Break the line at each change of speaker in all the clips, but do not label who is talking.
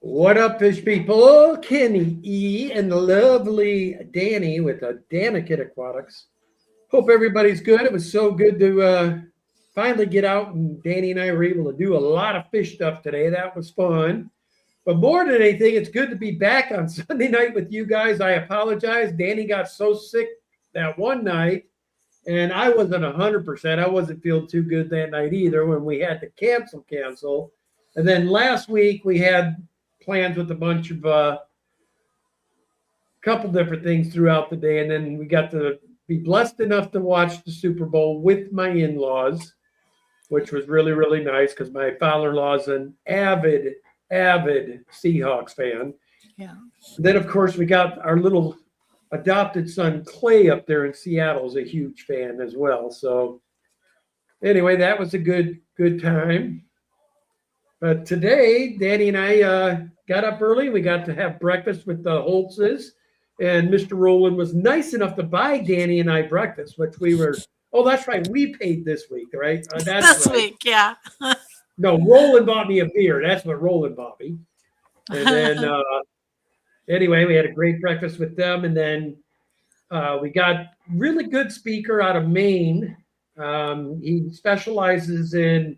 What up, fish people? Kenny E and the lovely Danny with the Danikin Aquatics. Hope everybody's good. It was so good to finally get out, and Danny and I were able to do a lot of fish stuff today. That was fun. But more than anything, it's good to be back on Sunday night with you guys. I apologize. Danny got so sick that one night, and I wasn't 100%. I wasn't feeling too good that night either when we had to cancel. And then last week we had plans with a bunch of couple different things throughout the day, and then we got to be blessed enough to watch the Super Bowl with my in-laws, which was really nice because my father-in-law is an avid Seahawks fan.
Yeah.
And then of course we got our little adopted son Clay up there in Seattle is a huge fan as well. So anyway, that was a good time. But today, Danny and I got up early. We got to have breakfast with the Holtzes, and Mr. Rowland was nice enough to buy Danny and I breakfast, which we were. Oh, that's right. We paid this week, right? That's
this
right.
week, yeah.
No, Rowland bought me a beer. That's what Rowland bought me. And then, anyway, we had a great breakfast with them, and then we got really good speaker out of Maine. He specializes in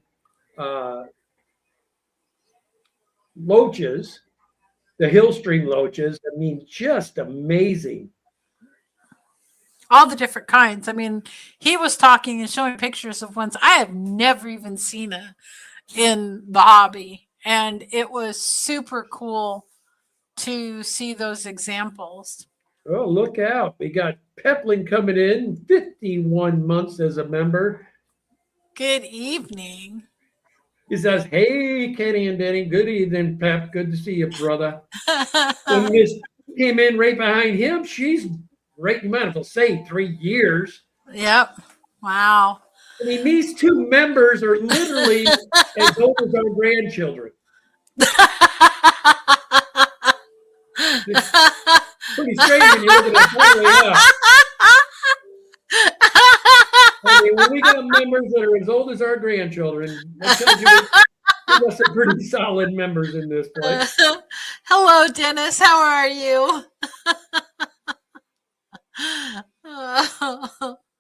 loaches, the Hillstream loaches. I mean, just amazing.
All the different kinds. I mean, he was talking and showing pictures of ones I have never even seen in the hobby. And it was super cool to see those examples.
Oh, look out. We got Pepling coming in, 51 months as a member.
Good evening.
He says, hey, Kenny and Danny. Good evening, Pep. Good to see you, brother. And Miss came in right behind him. She's right, you might as well say 3 years.
Yep. Wow.
I mean, these two members are literally as old as our grandchildren. It's pretty strange when you look at it that way up. I mean, when we got members that are as old as our grandchildren, that tells you we got some pretty solid members in this place.
Hello, Dennis. How are you?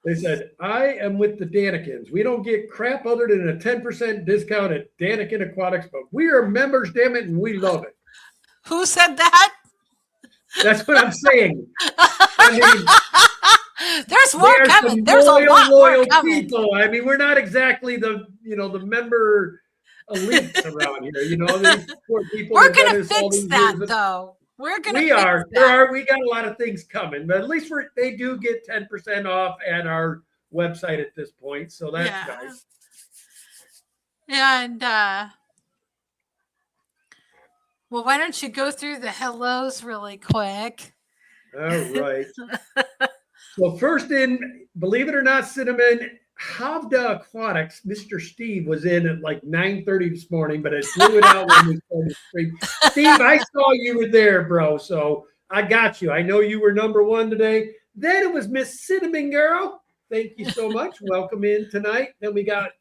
They said, I am with the Danikins. We don't get crap other than a 10% discount at Danikin Aquatics, but we are members, damn it, and we love it.
Who said that?
That's what I'm saying. I mean,
there's more coming. There's a lot more coming.
People. I mean, we're not exactly the member elites around here. You know, these poor people.
We're gonna fix that, though. We
got a lot of things coming, but at least they do get 10% off at our website at this point. So that's nice.
And well, why don't you go through the hellos really quick?
All right. Well, first in, believe it or not, Cinnamon, Havda Aquatics, Mr. Steve was in at like 9:30 this morning, but it blew it out when we started stream. Steve, I saw you were there, bro, so I got you. I know you were number one today. Then it was Miss Cinnamon Girl. Thank you so much. Welcome in tonight. Then we got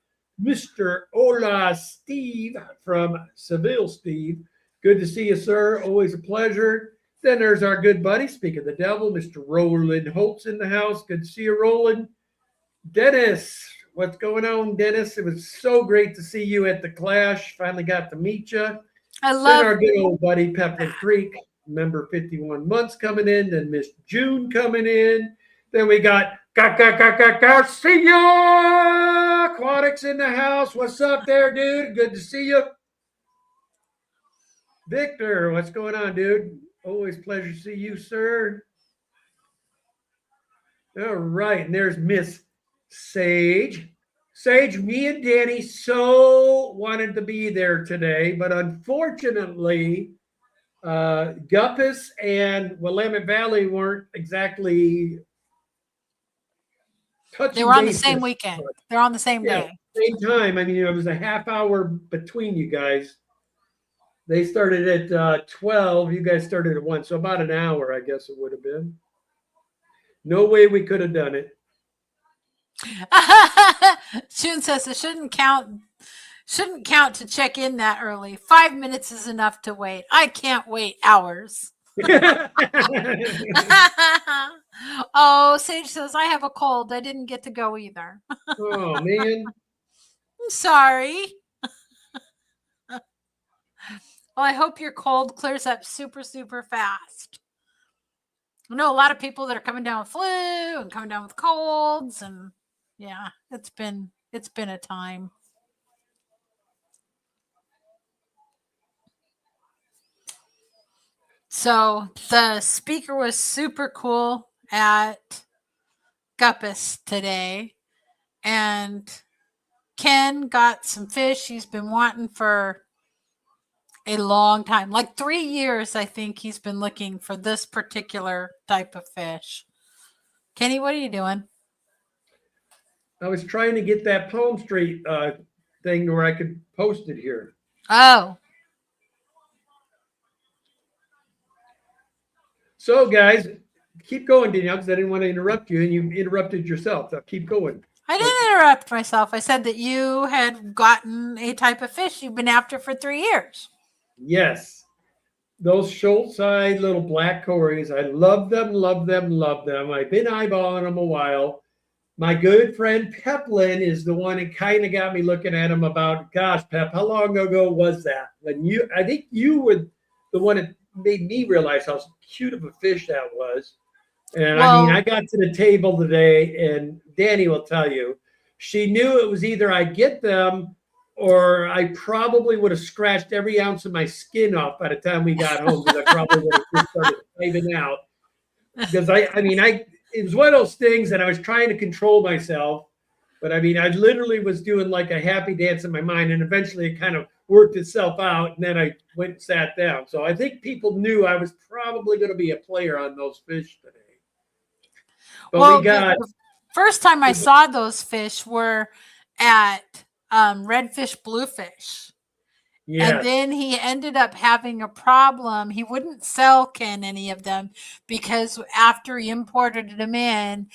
Mr. Ola Steve from Seville, Steve. Good to see you, sir. Always a pleasure. Then there's our good buddy, speak of the devil, Mr. Roland Holtz in the house. Good to see you, Roland. Dennis, what's going on, Dennis? It was so great to see you at the Clash. Finally got to meet you.
I love
then our good old buddy, Pepper Creek, member 51 months coming in. Then Miss June coming in. Then we got Garcia Aquatics in the house. What's up there, dude? Good to see you. Victor, what's going on, dude? Always pleasure to see you, sir. All right, and there's Miss Sage. Sage, me and Danny so wanted to be there today, but unfortunately, Guppus and Willamette Valley weren't exactly touching.
They were on the same weekend. They're on the same day.
Same time. I mean, it was a half hour between you guys. They started at 12. You guys started at 1. So about an hour, I guess it would have been. No way we could have done it.
June says it shouldn't count Shouldn't count to check in that early. 5 minutes is enough to wait. I can't wait hours. Oh, Sage says, I have a cold. I didn't get to go either.
Oh, man.
I'm sorry. Well, I hope your cold clears up super, super fast. I know a lot of people that are coming down with flu and coming down with colds, and yeah, it's been a time. So the speaker was super cool at Guppus today, and Ken got some fish he's been wanting for a long time, like 3 years. I think he's been looking for this particular type of fish. Kenny, what are you doing?
I was trying to get that Palm Street thing where I could post it here.
Oh,
so guys, keep going, Danielle, because I didn't want to interrupt you, and you interrupted yourself. So keep going.
I didn't interrupt myself. I said that you had gotten a type of fish you've been after for 3 years.
Yes. Those Schultz-eyed little black cories. I love them, love them, love them. I've been eyeballing them a while. My good friend Peplin is the one that kind of got me looking at them about, gosh, Pep, how long ago was that? I think you were the one that made me realize how cute of a fish that was. And I mean, I got to the table today, and Danny will tell you, she knew it was either I get them or I probably would have scratched every ounce of my skin off by the time we got home, because I probably would have just started fading out. Because it was one of those things that I was trying to control myself, but I mean, I literally was doing like a happy dance in my mind, and eventually it kind of worked itself out, and then I went and sat down. So I think people knew I was probably going to be a player on those fish today. But
the first time I saw those fish were at Redfish Bluefish. Yes. And then he ended up having a problem. He wouldn't sell Ken any of them because after he imported them in,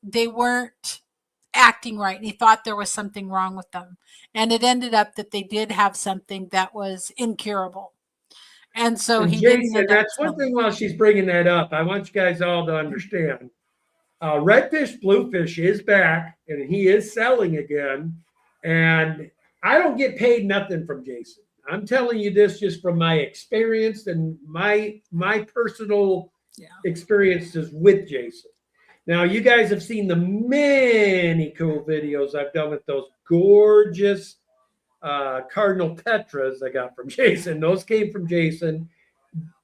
they weren't acting right. And he thought there was something wrong with them. And it ended up that they did have something that was incurable. And so
Jason, that's one thing while she's bringing that up, I want you guys all to understand. Redfish Bluefish is back, and he is selling again. And I don't get paid nothing from Jason. I'm telling you this just from my experience and my personal experiences with Jason. Now, you guys have seen the many cool videos I've done with those gorgeous Cardinal Tetras I got from Jason. Those came from Jason.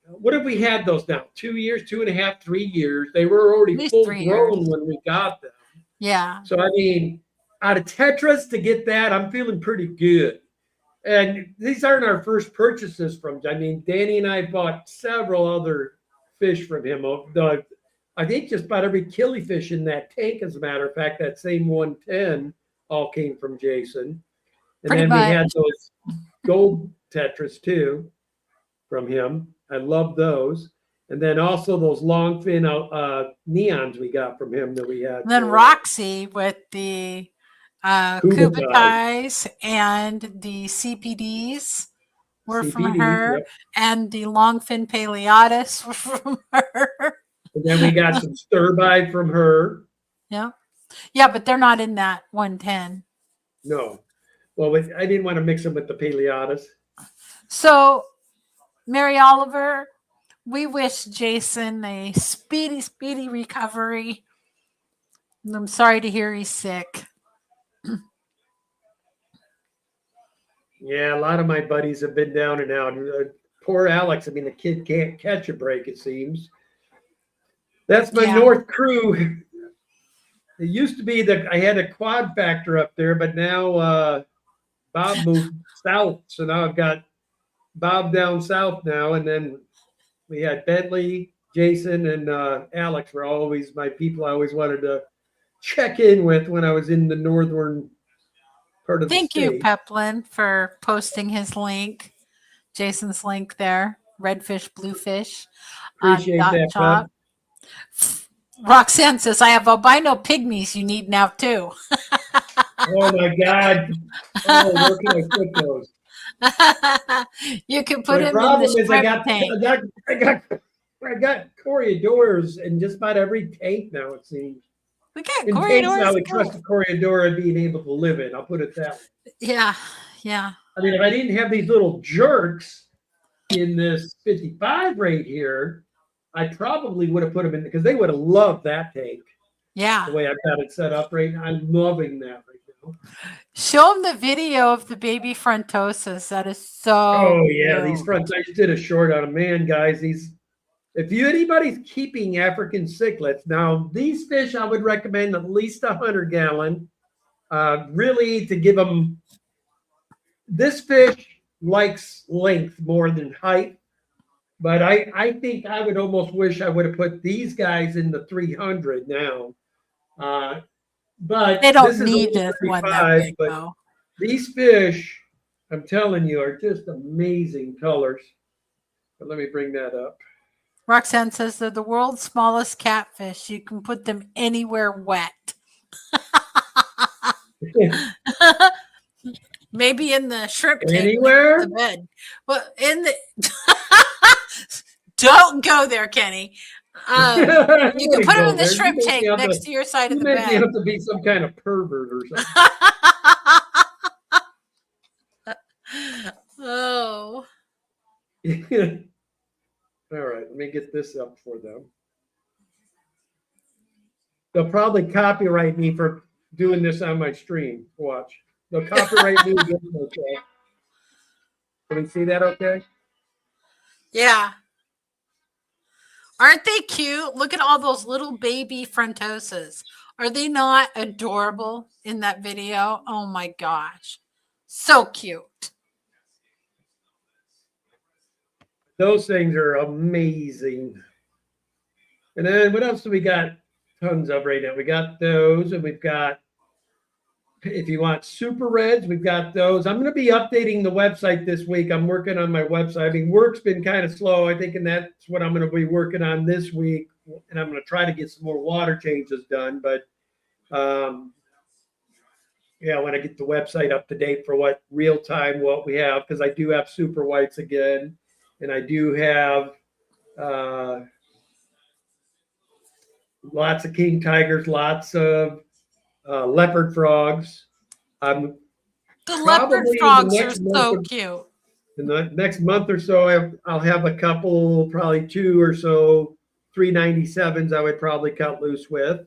What have we had those now? 2 years, 2.5, 3 years. They were already full grown when we got them.
Yeah.
So, I mean, out of Tetras to get that, I'm feeling pretty good. And these aren't our first purchases from, I mean, Danny and I bought several other fish from him. I think just about every killifish in that tank, as a matter of fact, that same 110 all came from Jason. And then we had those gold Tetras too from him. I love those. And then also those longfin neons we got from him that we had.
And then Roxy with the Kubatais and the CPDs were from her. Yep. And the longfin Paleatus were from her.
And then we got some stir-by from her.
Yeah. Yeah, but they're not in that 110.
No. Well, I didn't want to mix them with the Paleatus.
So, Mary Oliver, we wish Jason a speedy, speedy recovery. And I'm sorry to hear he's sick.
Yeah, a lot of my buddies have been down and out. Poor Alex. I mean, the kid can't catch a break, it seems. That's my North crew. It used to be that I had a quad factor up there, but now Bob moved south. So now I've got Bob down south now. And then we had Bentley, Jason, and Alex were always my people I always wanted to check in with when I was in the northern part of the state.
Thank you, Peplin, for posting his link, Jason's link there. Redfish, Bluefish.
Appreciate that, Bob.
Roxanne says, I have albino pygmies you need now too.
Oh my God. Oh, where can I put those?
You can put
My
him in the
problem is
shrimp tank.
I got corridors in just about every tank now, it seems.
We got
In tanks I
corridors.
would trust a corridor being able to live in. I'll put it that way.
Yeah, yeah.
I mean, if I didn't have these little jerks in this 55 right here, I probably would have put them in because they would have loved that tank
Yeah.
the way I've got it set up right now. I'm loving that right now.
Show them the video of the baby frontosas. That is so
Oh yeah, these
cute.
fronts. I just did a short on them. Man, guys, these. If you anybody's keeping African cichlids, now these fish I would recommend at least 100-gallon. Really to give them. This fish likes length more than height, but I think I would almost wish I would have put these guys in the 300 now. But
They don't
this is
need
only
one that
35.
big,
But
though.
these fish, I'm telling you, are just amazing colors. But let me bring that up.
Roxanne says they're the world's smallest catfish. You can put them anywhere wet. Maybe in the shrimp tank.
Anywhere?
The bed. Well, in the don't go there, Kenny. You can put them in the shrimp tank next to your side of the bed.
You have to be some kind of pervert or something.
Oh.
All right, let me get this up for them. They'll probably copyright me for doing this on my stream. Watch. They'll copyright me. Okay. Can we see that okay?
Yeah. Aren't they cute? Look at all those little baby frontosas. Are they not adorable in that video? Oh my gosh. So cute.
Those things are amazing. And then what else do we got? Tons of right now. We got those, and we've got, if you want super reds, we've got those. I'm going to be updating the website this week. I'm working on my website. I mean, work's been kind of slow, I think, and that's what I'm going to be working on this week. And I'm going to try to get some more water changes done. But yeah, I want to get the website up to date for what real time what we have, because I do have super whites again, and I do have lots of king tigers, lots of leopard frogs.
The leopard frogs are so cute.
In the next month or so, I'll have a couple, probably 2 or so 397s I would probably cut loose with.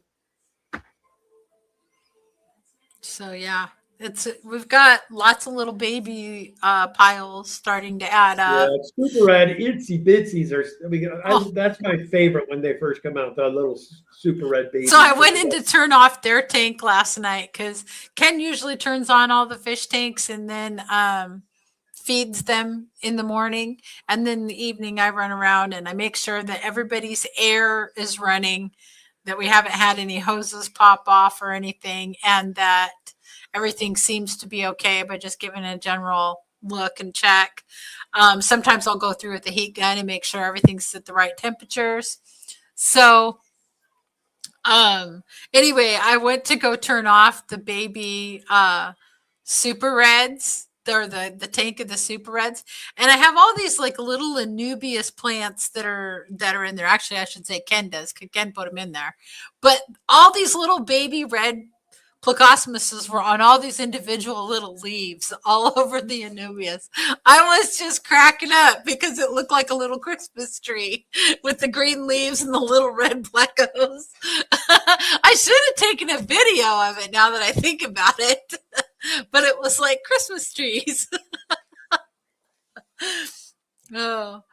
So yeah, we've got lots of little baby piles starting to add up.
Yeah, super red itsy bitsies are. That's my favorite when they first come out. The little super red babies.
So I went in to turn off their tank last night because Ken usually turns on all the fish tanks and then feeds them in the morning, and then in the evening I run around and I make sure that everybody's air is running, that we haven't had any hoses pop off or anything, and that everything seems to be okay by just giving a general look and check. Sometimes I'll go through with the heat gun and make sure everything's at the right temperatures. So anyway, I went to go turn off the baby super reds, or the tank of the super reds, and I have all these like little Anubias plants that are in there. Actually, I should say Ken does, because Ken put them in there. But all these little baby red Plecostomuses were on all these individual little leaves all over the Anubias. I was just cracking up because it looked like a little Christmas tree with the green leaves and the little red plecos. I should have taken a video of it now that I think about it, but it was like Christmas trees. Oh.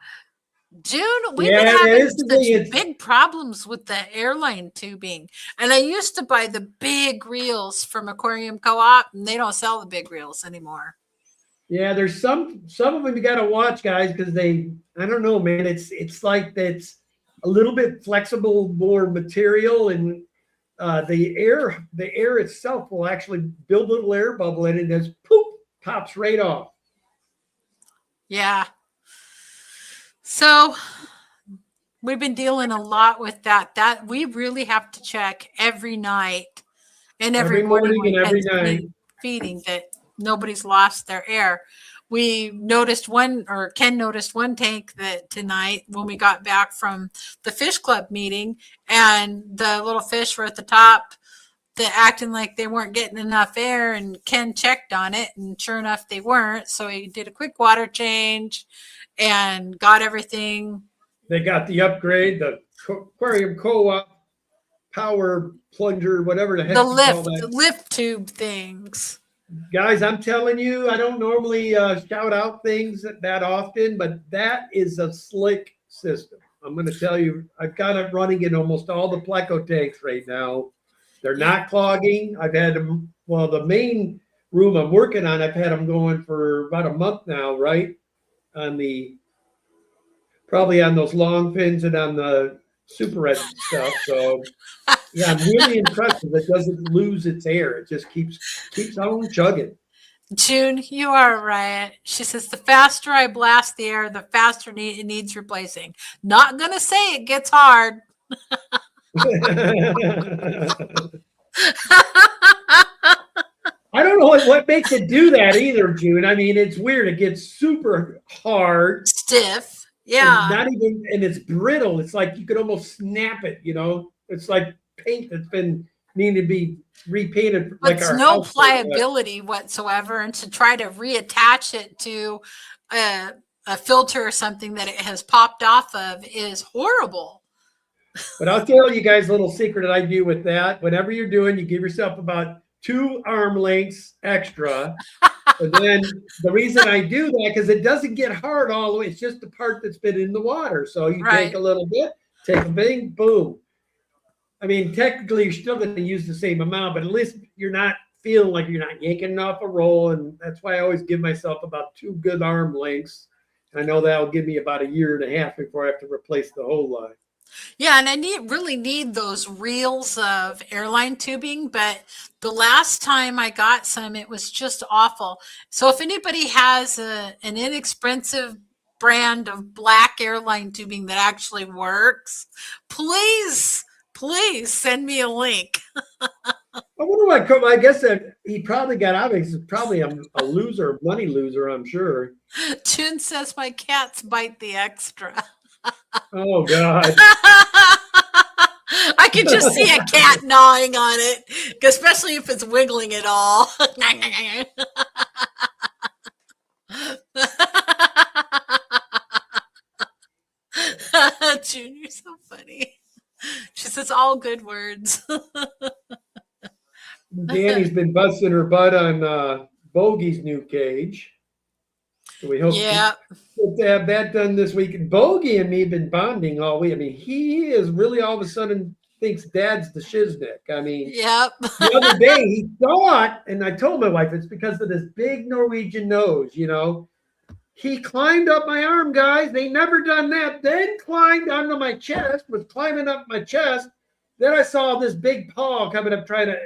June, we've been having such big problems with the airline tubing. And I used to buy the big reels from Aquarium Co-op, and they don't sell the big reels anymore.
Yeah, there's some of them you got to watch, guys, because I don't know, man. It's like that's a little bit flexible, more material, and the air itself will actually build a little air bubble in it, and just poof, pops right off.
Yeah. So we've been dealing a lot with that. That we really have to check every night And
Every morning
when
and every
Ken's
night.
feeding, that nobody's lost their air. We noticed Ken noticed one tank that tonight when we got back from the fish club meeting, and the little fish were at the top, acting like they weren't getting enough air, and Ken checked on it, and sure enough they weren't, so he did a quick water change and got everything.
They got the upgrade, the aquarium co-op power plunger, whatever the heck
The
you call that.
lift tube things.
Guys, I'm telling you, I don't normally shout out things that often, but that is a slick system. I'm going to tell you, I've got it running in almost all the Pleco tanks right now. They're not clogging. I've had them, well, the main room I'm working on, I've had them going for about a month now, right? Probably on those long fins and on the super red stuff. So yeah, I'm really impressed that it doesn't lose its air. It just keeps on chugging.
June, you are right. She says, the faster I blast the air, the faster it needs replacing. Not going to say it gets hard.
I don't know what makes it do that either, June. I mean, it's weird. It gets super hard.
Stiff. Yeah.
And it's brittle. It's like you could almost snap it, you know? It's like paint that's been needing to be repainted.
But like no pliability whatsoever. And to try to reattach it to a filter or something that it has popped off of is horrible.
But I'll tell you guys a little secret that I do with that. Whatever you're doing, you give yourself about 2 arm lengths extra. And then the reason I do that, because it doesn't get hard all the way. It's just the part that's been in the water. So you take a little bit, take a bing, boom. I mean, technically, you're still going to use the same amount, but at least you're not feeling like you're not yanking off a roll. And that's why I always give myself about 2 good arm lengths. I know that'll give me about 1.5 years before I have to replace the whole line.
Yeah, and I really need those reels of airline tubing, but the last time I got some, it was just awful. So if anybody has an inexpensive brand of black airline tubing that actually works, please send me a link.
I wonder what, I guess that he probably got out of it. He's probably a loser, money loser, I'm sure.
June says my cats bite the extra.
Oh, God.
I can just see a cat gnawing on it, especially if it's wiggling at all. June, you're so funny. She says all good words.
Danny's been busting her butt on Bogey's new cage. So we hope to have that done this week. Bogey and me have been bonding all week. I mean, he is really all of a sudden thinks Dad's the shiznick. I mean, the other day he thought, and I told my wife, it's because of this big Norwegian nose, you know. He climbed up my arm, guys. They never done that. Then climbed onto my chest, was climbing up my chest. Then I saw this big paw coming up trying to,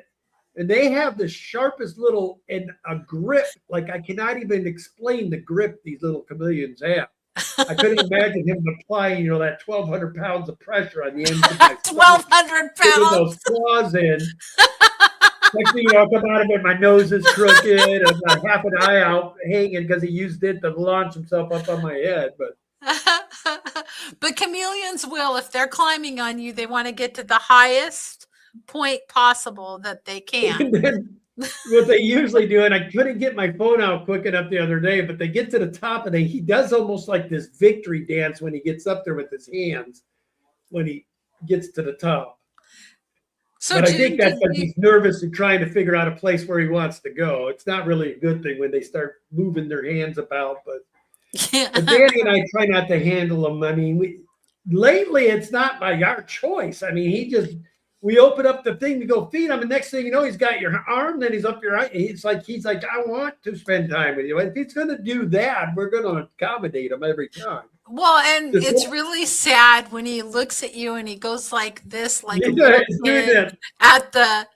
and they have the sharpest little, and a grip, like I cannot even explain the grip these little chameleons have. I couldn't imagine him applying, you know, that 1,200 pounds of pressure on the end of my
1,200 pounds.
Those claws in. Next thing you know, I come out of it, my nose is crooked, and I half an eye out hanging because he used it to launch himself up on my head.
But chameleons will, if they're climbing on you, they want to get to the highest point possible that they can.
What they usually do, and I couldn't get my phone out quick enough the other day, but they get to the top and he does almost like this victory dance when he gets up there with his hands when he gets to the top. So but I think that's because he's nervous and trying to figure out a place where he wants to go. It's not really a good thing when they start moving their hands about, but Danny and I try not to handle them. I mean, lately it's not by our choice. I mean, we open up the thing to go feed him, and next thing you know, he's got your arm, then he's up your eye. He's like, I want to spend time with you. If he's going to do that, we're going to accommodate him every time.
Well, and it's really sad when he looks at you and he goes like this, like at the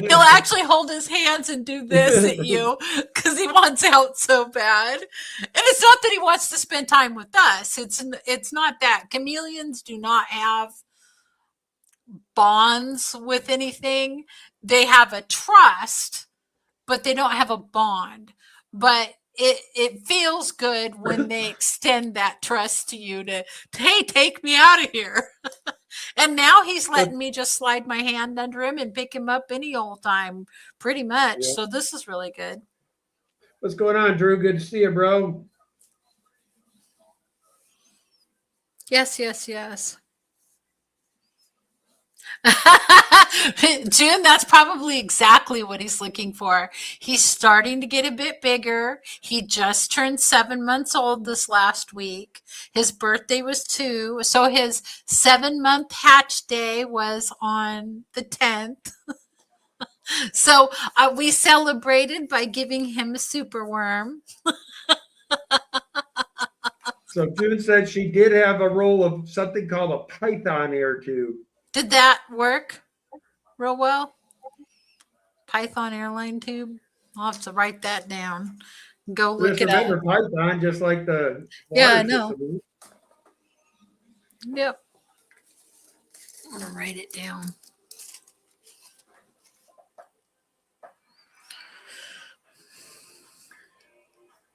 he'll actually hold his hands and do this at you because he wants out so bad. And it's not that he wants to spend time with us. It's not that. Chameleons do not have bonds with anything. They have a trust, but they don't have a bond. But it feels good when they extend that trust to you to, hey, take me out of here. And now he's letting me just slide my hand under him and pick him up any old time, pretty much.
Yeah.
So this is really good.
What's going on, Drew? Good to see you, bro.
Yes. June, that's probably exactly what he's looking for. He's starting to get a bit bigger. He just turned 7 months old this last week. His birthday was 2. So his 7-month hatch day was on the 10th. So we celebrated by giving him a super worm.
So June said she did have a roll of something called a python air tube.
Did that work real well? Python airline tube? I'll have to write that down. Go look it up.
Remember Python, just like the
Yeah, I know. Yep. I'm gonna write it down.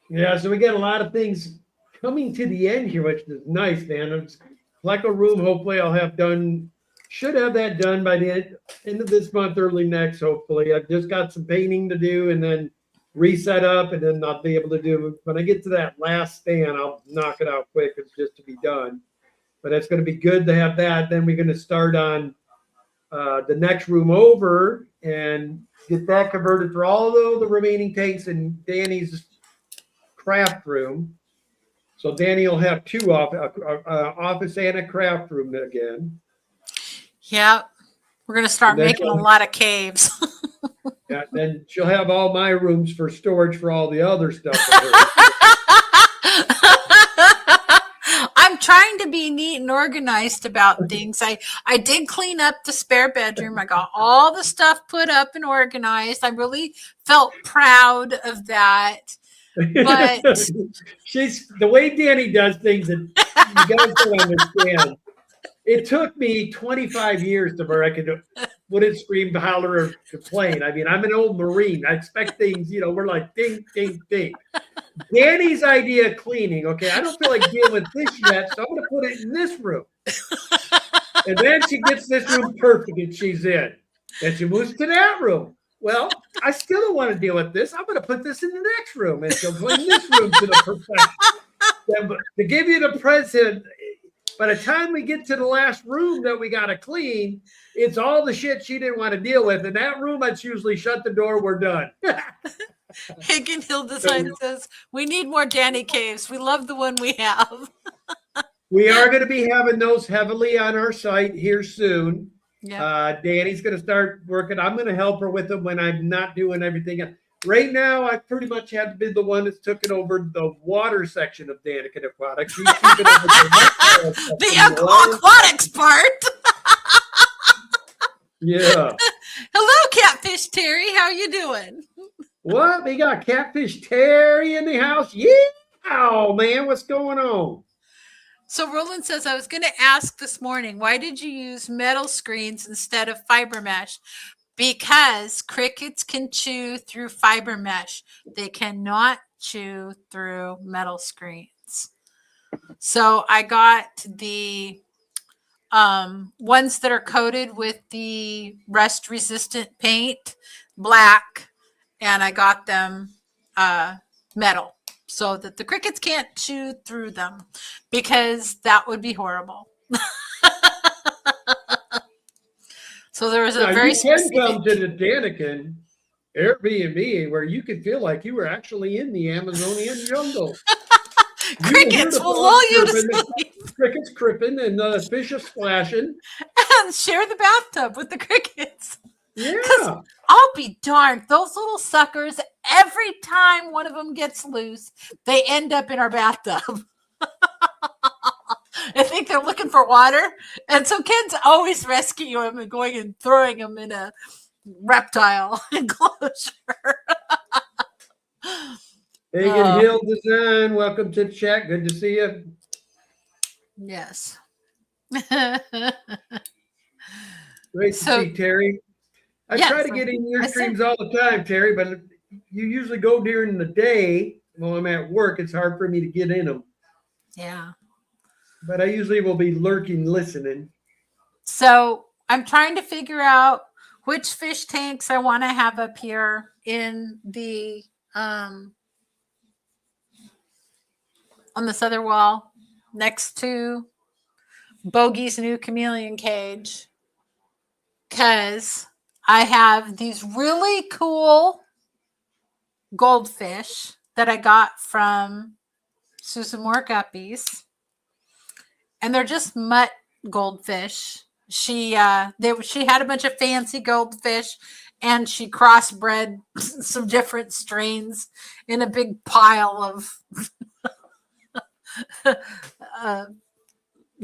Yeah, so we got a lot of things coming to the end here, which is nice, man. It's Pleco room, hopefully I'll have done, should have that done by the end of this month, early next, hopefully. I've just got some painting to do and then reset up, and then I'll be able to do, when I get to that last stand, I'll knock it out quick. It's just to be done. But it's going to be good to have that. Then we're going to start on the next room over and get that converted for all of the remaining tanks in Danny's craft room. So Danny will have 2 office and a craft room again.
Yeah, we're gonna start making a lot of caves.
Yeah, then she'll have all my rooms for storage for all the other stuff.
I'm trying to be neat and organized about things. I did clean up the spare bedroom. I got all the stuff put up and organized. I really felt proud of that. But
she's the way Danny does things, and you guys don't understand. It took me 25 years to where I could wouldn't scream, holler, or complain. I mean, I'm an old Marine. I expect things, we're like ding, ding, ding. Danny's idea of cleaning, okay, I don't feel like dealing with this yet, so I'm going to put it in this room. And then she gets this room perfect and she's in. Then she moves to that room. Well, I still don't want to deal with this. I'm going to put this in the next room, and she'll clean this room to the perfection. Then, to give you the present, by the time we get to the last room that we got to clean, it's all the shit she didn't want to deal with. In that room, I'd usually shut the door. We're done.
Hagen Hill Design says, we need more Danny caves. We love the one we have.
We are going to be having those heavily on our site here soon.
Yeah.
Danny's going to start working. I'm going to help her with them when I'm not doing everything. Right now, I pretty much have been the one that's taken over the water section of Daniken Aquatics. She's keeping up with
the aquatics part.
Yeah.
Hello, Catfish Terry. How you doing?
What? We got Catfish Terry in the house? Yeah. Oh, man, what's going on?
So Roland says, I was going to ask this morning, why did you use metal screens instead of fiber mesh? Because crickets can chew through fiber mesh. They cannot chew through metal screens. So I got the ones that are coated with the rust resistant paint, black, and I got them metal, so that the crickets can't chew through them, because that would be horrible. So there was a very specific...
You can come to the Daniken Airbnb where you could feel like you were actually in the Amazonian jungle.
Crickets will lull you to sleep.
Crickets cripping and the fish are splashing.
And share the bathtub with the crickets.
Yeah.
I'll be darned. Those little suckers, every time one of them gets loose, they end up in our bathtub. I think they're looking for water. And so Ken's always rescuing them and going and throwing them in a reptile enclosure.
Hagen Hill Design, welcome to the chat. Good to see you.
Yes.
Great to
So
see Terry. I
yes,
try to get in your
I said,
streams all the time, Terry, but you usually go during the day. While I'm at work, it's hard for me to get in them.
yeah.
But I usually will be lurking, listening.
So I'm trying to figure out which fish tanks I want to have up here in the on this other wall next to Bogey's new chameleon cage, because I have these really cool goldfish that I got from Susan Moore Guppies, and they're just mutt goldfish. She had a bunch of fancy goldfish, and she crossbred some different strains in a big pile of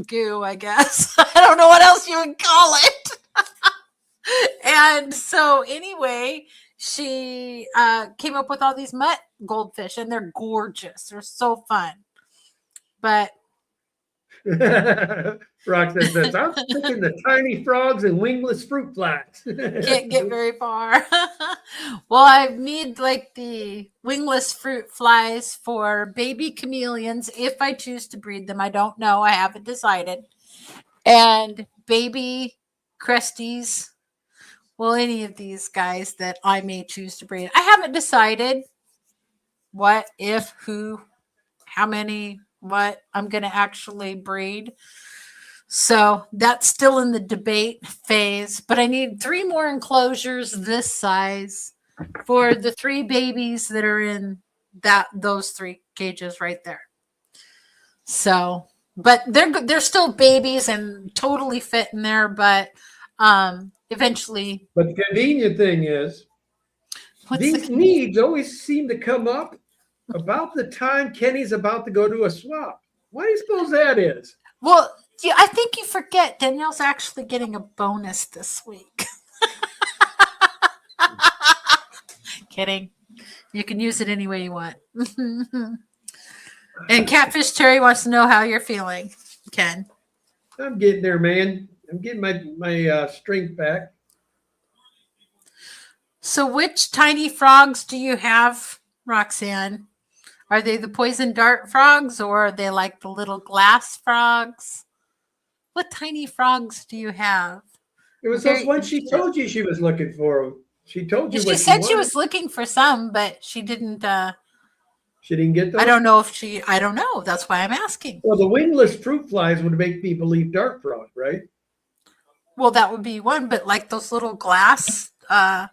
goo, I guess. I don't know what else you would call it. And so anyway, she came up with all these mutt goldfish, and they're gorgeous. They're so fun. But
Roxanne says, I'm picking the tiny frogs and wingless fruit flies.
can't get very far. Well, I need like the wingless fruit flies for baby chameleons if I choose to breed them. I don't know. I haven't decided. And baby cresties. Well, any of these guys that I may choose to breed. I haven't decided what, if, who, how many, what I'm going to actually breed. So that's still in the debate phase, but I need 3 more enclosures this size for the 3 babies that are in those 3 cages right there. So, but they're still babies and totally fit in there, but eventually.
But the convenient thing is, these needs always seem to come up about the time Kenny's about to go to a swap. Why do you suppose that is?
Well, I think you forget Danielle's actually getting a bonus this week. Kidding. You can use it any way you want. And Catfish Terry wants to know how you're feeling, Ken.
I'm getting there, man. I'm getting my strength back.
So which tiny frogs do you have, Roxanne? Are they the poison dart frogs, or are they like the little glass frogs? What tiny frogs do you have?
It was those ones she told you she was looking for. She told you.
She said she was looking for some, but she didn't.
She didn't get those?
I don't know if she. I don't know. That's why I'm asking.
Well, the wingless fruit flies would make me believe dart frog, right?
Well, that would be one, but like those little glass frogs.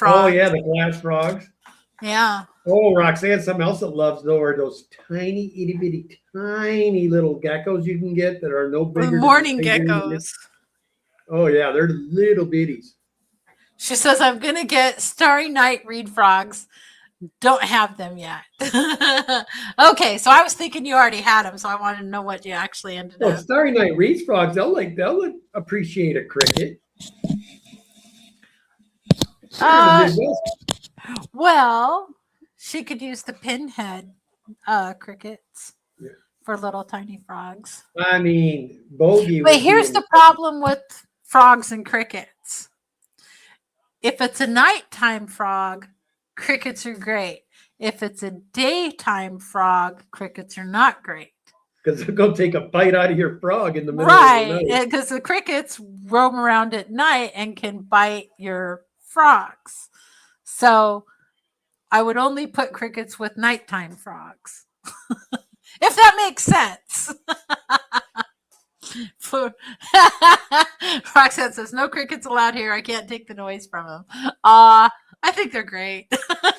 Oh yeah, the glass frogs.
Yeah.
Oh, Roxanne, something else that loves though are those tiny, itty bitty, tiny little geckos you can get that are no bigger.
Morning geckos.
Oh yeah, they're little bitties.
She says, I'm gonna get Starry Night reed frogs. Don't have them yet. Okay, so I was thinking you already had them, so I wanted to know what you actually ended up.
Starry Night reed frogs, they'll appreciate a cricket.
Well, she could use the pinhead crickets for little tiny frogs.
I mean, Bogey.
But here's the problem with frogs and crickets. If it's a nighttime frog, crickets are great. If it's a daytime frog, crickets are not great.
Because they're going to take a bite out of your frog in the middle
of
the night.
Right, because the crickets roam around at night and can bite your frogs. So I would only put crickets with nighttime frogs. If that makes sense. Roxanne says, no crickets allowed here. I can't take the noise from them. I think they're great.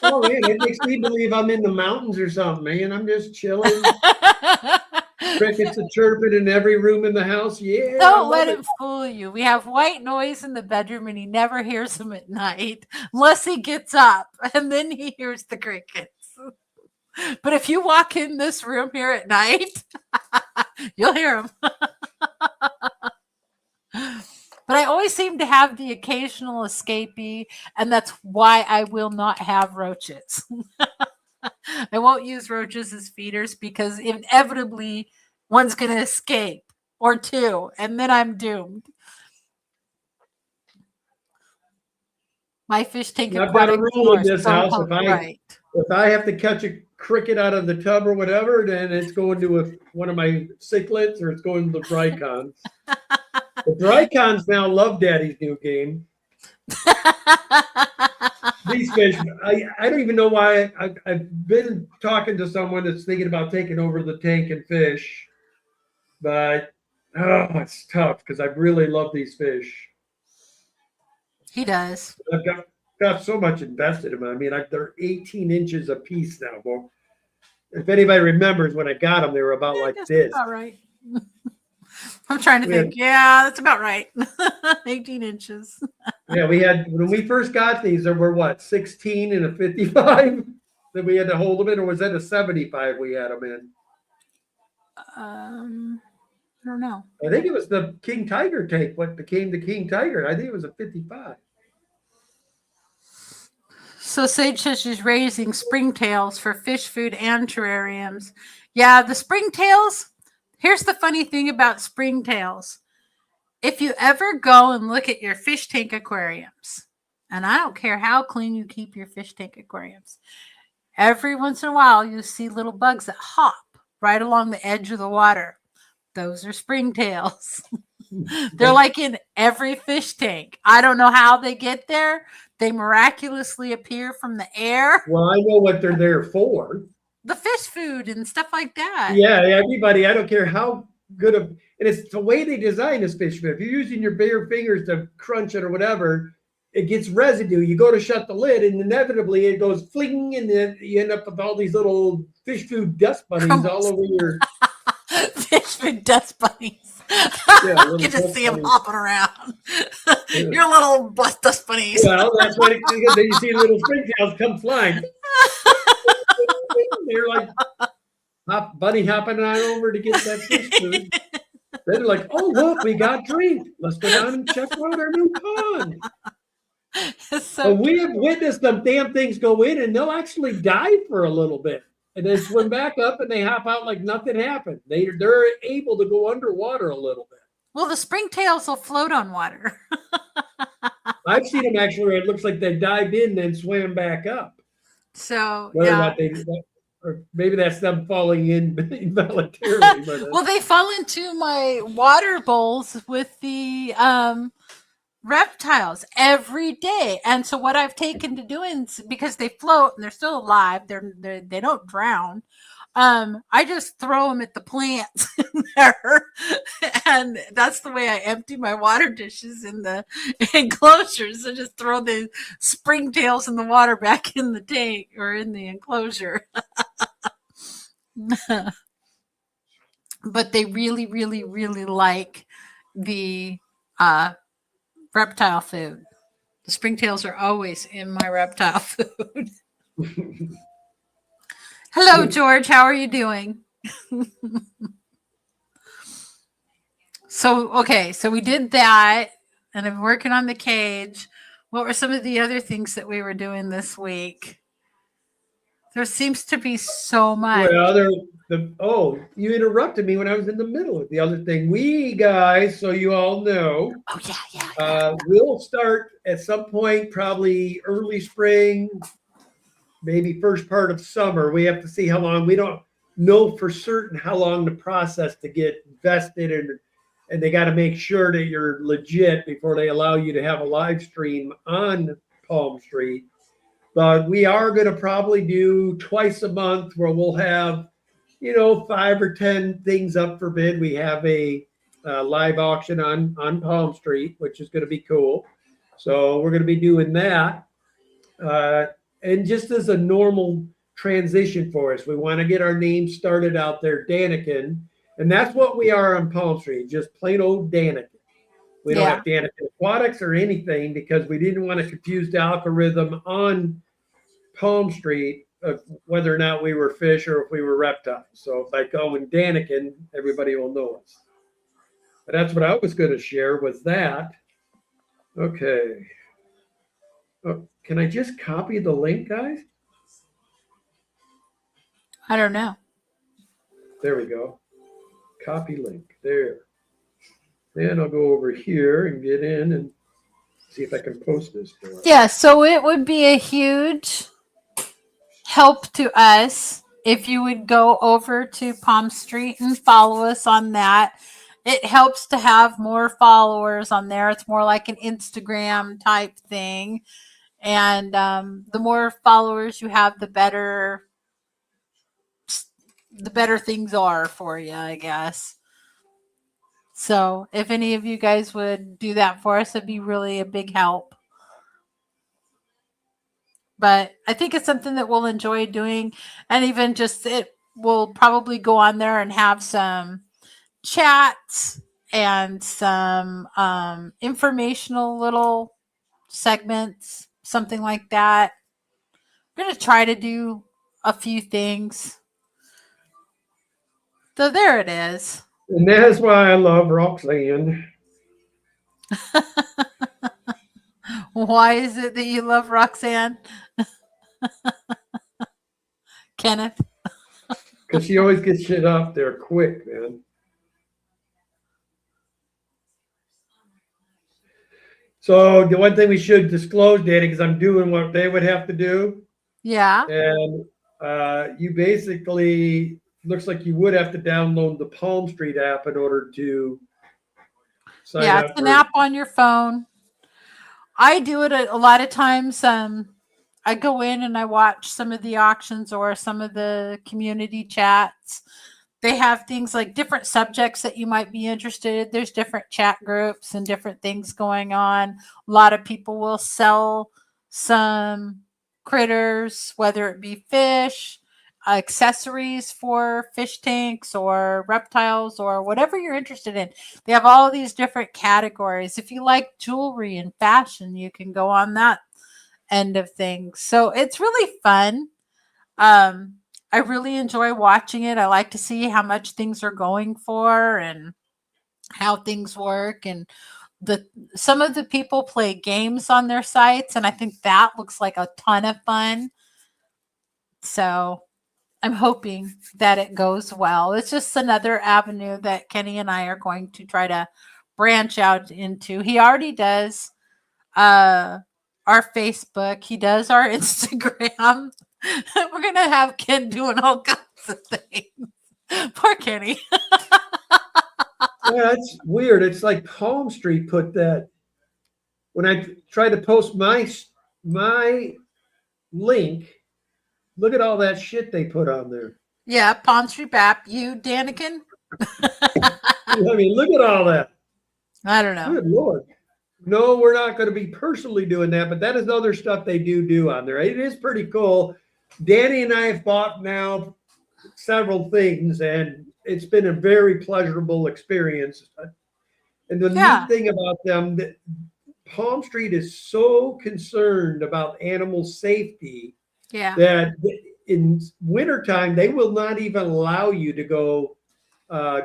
Oh, man, it makes me believe I'm in the mountains or something, man. I'm just chilling. Crickets are chirping in every room in the house. Yeah.
Don't let him fool you. We have white noise in the bedroom, and he never hears them at night unless he gets up, and then he hears the crickets. But if you walk in this room here at night, you'll hear them. But I always seem to have the occasional escapee, and that's why I will not have roaches. I won't use roaches as feeders because inevitably one's going to escape, or 2, and then I'm doomed. My fish tank
I've got a
aquatic
rule in
is
this house.
right.
If I have to catch a cricket out of the tub or whatever, then it's going to one of my cichlids or it's going to the Drycons. The Drycons now love Daddy's new game. These fish, I don't even know why. I've been talking to someone that's thinking about taking over the tank and fish, but it's tough because I really love these fish.
He does.
I've got so much invested in them. I mean, they're 18 inches a piece now. Well, if anybody remembers when I got them, they were about like this.
About right. I'm trying to think. Yeah, that's about right. 18 inches.
Yeah, when we first got these, there were what, 16 and a 55 that we had to hold them in, or was that a 75 we had them in?
I don't know.
I think it was the King Tiger tank, what became the King Tiger. I think it was a 55.
So Sage says she's raising springtails for fish food and terrariums. Yeah, the springtails. Here's the funny thing about springtails. If you ever go and look at your fish tank aquariums, and I don't care how clean you keep your fish tank aquariums, every once in a while you see little bugs that hop right along the edge of the water. Those are springtails. They're like in every fish tank. I don't know how they get there. They miraculously appear from the air.
Well, I know what they're there for.
The fish food and stuff like that.
Yeah, everybody, I don't care how good of, and it's the way they design this fish food. If you're using your bare fingers to crunch it or whatever, it gets residue. You go to shut the lid and inevitably it goes fling, and then you end up with all these little fish food dust bunnies all over your
fish food dust bunnies.
Yeah,
you just see them hopping around. Your little dust bunnies.
Well, that's what because then you see little springtails come flying. They're like bunny hopping on over to get that fish food. They're like, oh, look, we got drink. Let's go down and check out our new pond. So we have witnessed them damn things go in and they'll actually dive for a little bit. And then swim back up and they hop out like nothing happened. They're able to go underwater a little bit.
Well, the springtails will float on water.
I've seen them actually where it looks like they dived in and then swam back up.
So,
whether or not or maybe that's them falling in involuntarily.
Well, they fall into my water bowls with the reptiles every day. And so what I've taken to doing, because they float and they're still alive, they don't drown. I just throw them at the plants in there, and that's the way I empty my water dishes in the enclosures. I just throw the springtails in the water back in the tank or in the enclosure. But they really, really, really like the reptile food. The springtails are always in my reptile food. Hello, George. How are you doing? So we did that, and I'm working on the cage. What were some of the other things that we were doing this week? There seems to be so much.
Well, you interrupted me when I was in the middle of the other thing. We guys, so you all know.
Oh, yeah.
We'll start at some point, probably early spring, maybe first part of summer. We have to see how long. We don't know for certain how long the process to get vested, and they got to make sure that you're legit before they allow you to have a live stream on Palm Street. But we are going to probably do twice a month where we'll have, 5 or 10 things up for bid. We have a live auction on Palm Street, which is going to be cool. So we're going to be doing that. And just as a normal transition for us, we want to get our name started out there, Daniken. And that's what we are on Palm Street, just plain old Daniken. We don't have Daniken Aquatics or anything because we didn't want to confuse the algorithm on Palm Street of whether or not we were fish or if we were reptiles. So if I go in Daniken, everybody will know us. But that's what I was going to share was that. Okay. Oh, can I just copy the link, guys?
I don't know.
There we go. Copy link. There. Then I'll go over here and get in and See if I can post this.
Yeah, so it would be a huge help to us if you would go over to Palm Street and follow us on that. It helps to have more followers on there. It's more like an Instagram type thing. And the more followers you have, the better things are for you, I guess. So if any of you guys would do that for us, it'd be really a big help. But I think it's something that we'll enjoy doing. And even just it will probably go on there and have some chats and some informational little segments, something like that. I'm going to try to do a few things. So there it is.
And that's why I love Roxanne.
Why is it that you love Roxanne? Kenneth?
Because she always gets shit off there quick, man. So the one thing we should disclose, Danny, because I'm doing what they would have to do.
Yeah.
And you basically, looks like you would have to download the Palm Street app in order to sign up.
Yeah, it's an app on your phone. I do it a lot of times. I go in and I watch some of the auctions or some of the community chats. They have things like different subjects that you might be interested in. There's different chat groups and different things going on. A lot of people will sell some critters, whether it be fish, accessories for fish tanks or reptiles or whatever you're interested in. They have all these different categories. If you like jewelry and fashion, you can go on that end of things. So it's really fun. I really enjoy watching it. I like to see how much things are going for and how things work. And some of the people play games on their sites, and I think that looks like a ton of fun. So I'm hoping that it goes well. It's just another avenue that Kenny and I are going to try to branch out into. He already does our Facebook. He does our Instagram. We're going to have Ken doing all kinds of things. Poor Kenny.
Yeah, it's weird. It's like Palm Street put that. When I try to post my link, look at all that shit they put on there.
Yeah, Palm Street app. You, Daniken?
I mean, look at all that.
I don't know.
Good Lord. No, we're not going to be personally doing that, but that is other stuff they do on there. It is pretty cool. Danny and I have bought now several things, and it's been a very pleasurable experience. And the neat thing about them, that Palm Street is so concerned about animal safety that in wintertime, they will not even allow you to go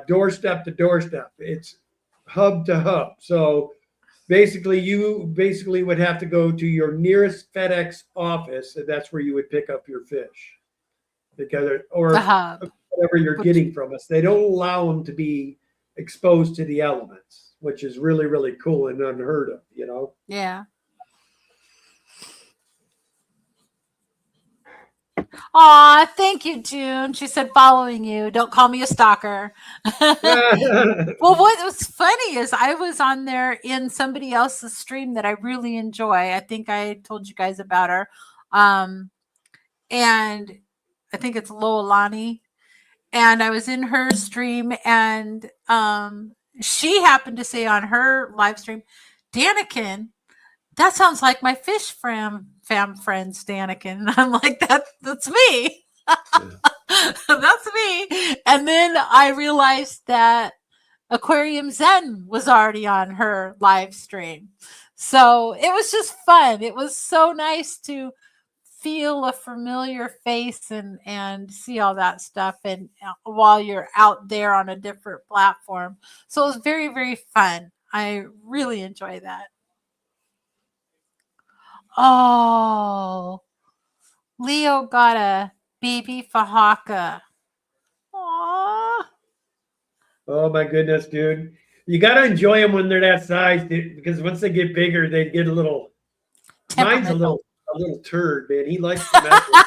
doorstep to doorstep. It's hub to hub. So basically, you would have to go to your nearest FedEx office, and that's where you would pick up your fish, because or whatever you're getting from us. They don't allow them to be exposed to the elements, which is really, really cool and unheard of, you know?
Yeah. Aw, thank you, June. She said following you. Don't call me a stalker. Well, what was funny is I was on there in somebody else's stream that I really enjoy. I think I told you guys about her. And I think it's Loalani. And I was in her stream, and she happened to say on her live stream, Daniken, that sounds like my fish fam friends, Daniken. And I'm like, that's me. That's me. And then I realized that Aquarium Zen was already on her live stream. So it was just fun. It was so nice to feel a familiar face and see all that stuff, and while you're out there on a different platform. So it was very, very fun. I really enjoy that. Oh, Leo got a baby Fahaka. Aww.
Oh my goodness, dude. You got to enjoy them when they're that size, dude, because once they get bigger, they get a little. Mine's a little turd, man. He likes to mess with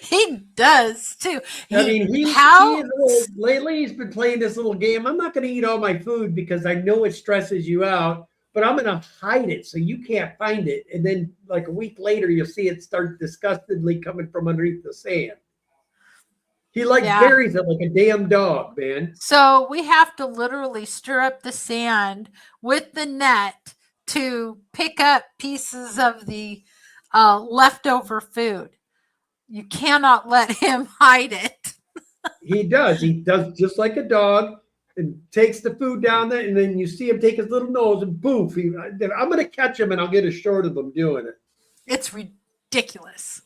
He does too.
I mean, lately he's been playing this little game. I'm not going to eat all my food because I know it stresses you out, but I'm going to hide it so you can't find it. And then, like a week later, you'll see it start disgustedly coming from underneath the sand. He buries it like a damn dog, man.
So we have to literally stir up the sand with the net to pick up pieces of the leftover food. You cannot let him hide it.
He does. He does just like a dog and takes the food down there, and then you see him take his little nose and boof. I'm going to catch him, and I'll get a short of him doing it.
It's ridiculous.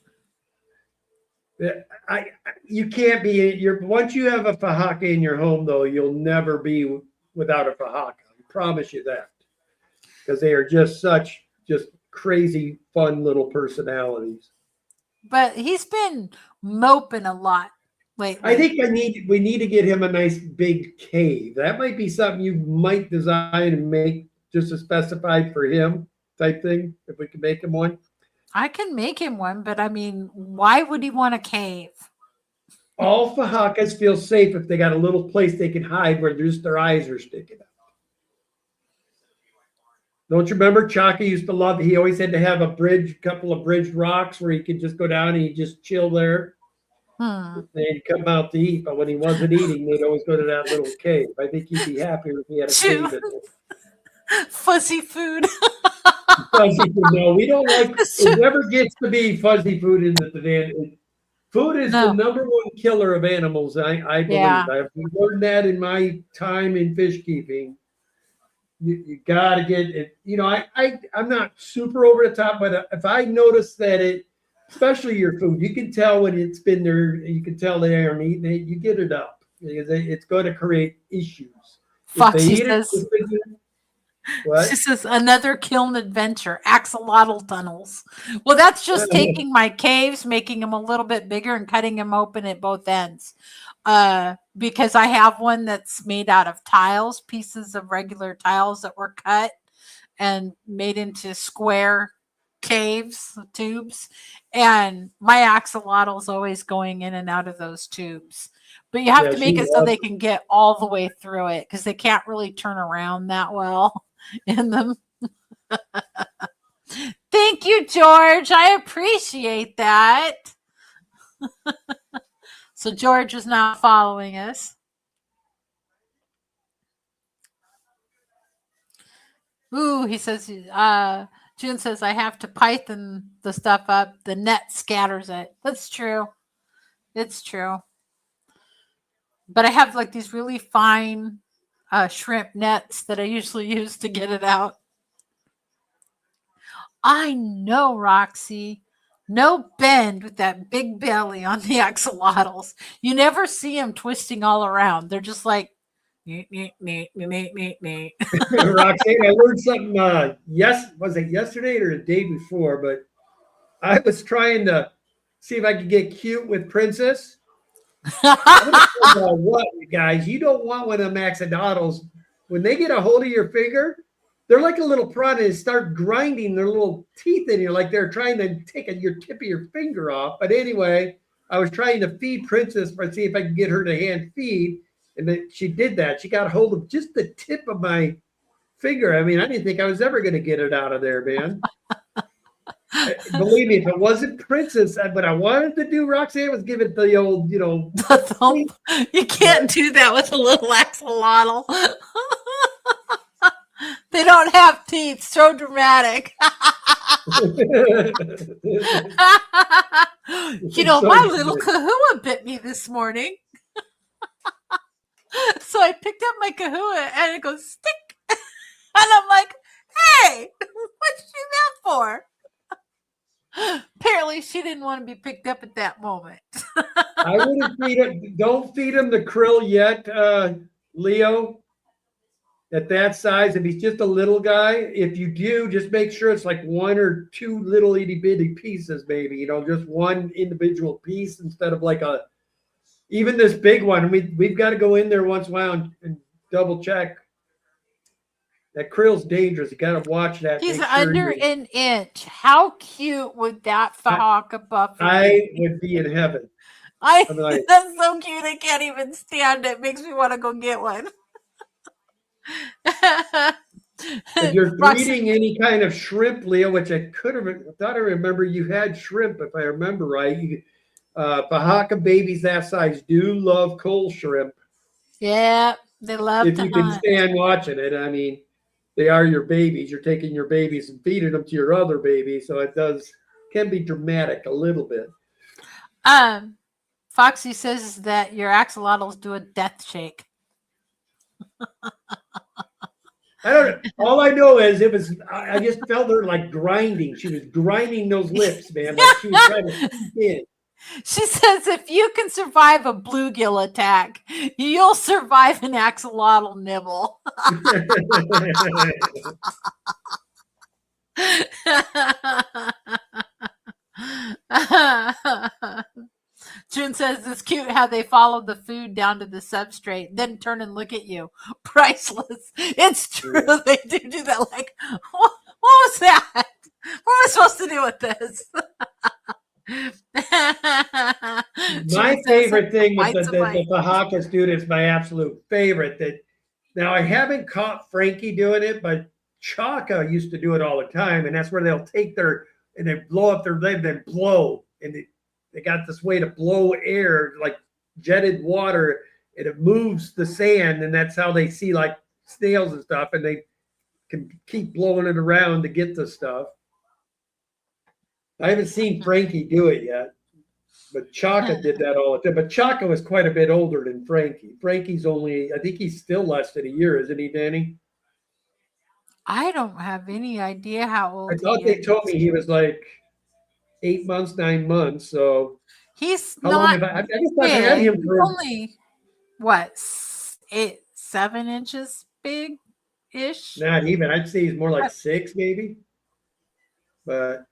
You can't be. Once you have a Fahaka in your home, though, you'll never be without a Fahaka. I promise you that, because they are just crazy, fun little personalities.
But he's been moping a lot lately.
I think we need to get him a nice big cave. That might be something you might design and make just a specified for him type thing. If we can make him one.
I can make him one, but I mean, why would he want a cave?
All Fahakas feel safe if they got a little place they can hide where just their eyes are sticking out. Don't you remember Chaka used to love, he always had to have a couple of bridged rocks where he could just go down and he'd just chill there. They'd come out to eat, but when he wasn't eating, they'd always go to that little cave. I think he'd be happier if he had a cave in there.
Fuzzy food.
Fuzzy food. No, we don't like it. Never gets to be fuzzy food in the food is the number one killer of animals. I believe. Yeah. I've learned that in my time in fish keeping. You got to get it. You know, I'm not super over the top, but if I notice that especially your food, you can tell when it's been there. You can tell they aren't eating it. You get it up because it's going to create issues.
Foxy says. This is another kiln adventure, axolotl tunnels. Well, that's just taking my caves, making them a little bit bigger and cutting them open at both ends. Because I have one that's made out of tiles, pieces of regular tiles that were cut and made into square caves, tubes. And my axolotl's always going in and out of those tubes. But you have to make it so they can get all the way through it because they can't really turn around that well in them. Thank you, George. I appreciate that. So George is now following us. Ooh, he says, June says, I have to Python the stuff up. The net scatters it. That's true. It's true. But I have like these really fine shrimp nets that I usually use to get it out. I know, Roxy. No bend with that big belly on the axolotls. You never see them twisting all around. They're just like, Roxanne,
I learned something. Was it yesterday or the day before? But I was trying to see if I could get cute with Princess. What, you guys? You don't want one of them axolotls. When they get a hold of your finger, they're like a little prawn and start grinding their little teeth in you, like they're trying to take your tip of your finger off. But anyway, I was trying to feed Princess to see if I could get her to hand feed. And then she did that. She got a hold of just the tip of my finger. I mean, I didn't think I was ever going to get it out of there, man. Believe me, if it wasn't Princess, what I wanted to do, Roxanne, was give it the old,
the thump. You can't do that with a little axolotl. They don't have teeth. So dramatic. My little kahua bit me this morning. So I picked up my kahua and it goes stick. And I'm like, hey, what'd you do that for? Apparently she didn't want to be picked up at that moment.
I wouldn't feed him. Don't feed him the krill yet, Leo. At that size, if he's just a little guy, if you do, just make sure it's like one or two little itty bitty pieces, maybe, just one individual piece instead of like even this big one. We've got to go in there once in a while and double check. That krill's dangerous. You got to watch that.
He's
Make sure
under an inch. How cute would that Fahaka buffer be?
I would be in heaven. I'm like,
That's so cute. I can't even stand it. Makes me want to go get one.
if you're breeding any kind of shrimp, Leo, which I thought I remember you had shrimp, if I remember right. Fahaka babies that size do love coal shrimp.
Yeah, they love
if
to
you can
hunt.
stand watching it. I mean, they are your babies. You're taking your babies and feeding them to your other baby, so it can be dramatic a little bit.
Foxy says that your axolotls do a death shake.
I don't know. All I know is I just felt her like grinding. She was grinding those lips, man. Like she was trying to sneak in.
She says if you can survive a bluegill attack, you'll survive an axolotl nibble. June says it's cute how they follow the food down to the substrate, then turn and look at you. Priceless. It's true. Yeah. They do that. Like, what was that? What am I supposed to do with this?
My favorite thing with the Fahaka students, my absolute favorite. Now I haven't caught Frankie doing it, but Chaka used to do it all the time, and that's where they'll take and they blow up their leg, then blow, and they got this way to blow air like jetted water, and it moves the sand, and that's how they see like snails and stuff, and they can keep blowing it around to get the stuff. I haven't seen Frankie do it yet, but Chaka did that all the time. But Chaka was quite a bit older than Frankie. Frankie's I think he's still less than a year, isn't he, Danny?
I don't have any idea how old
I thought they told me he was like 8 months, 9 months. So
he's
how
not.
Long have I guess I've had him for
only what 7 inches big ish.
Not even. I'd say he's more like 6, maybe. But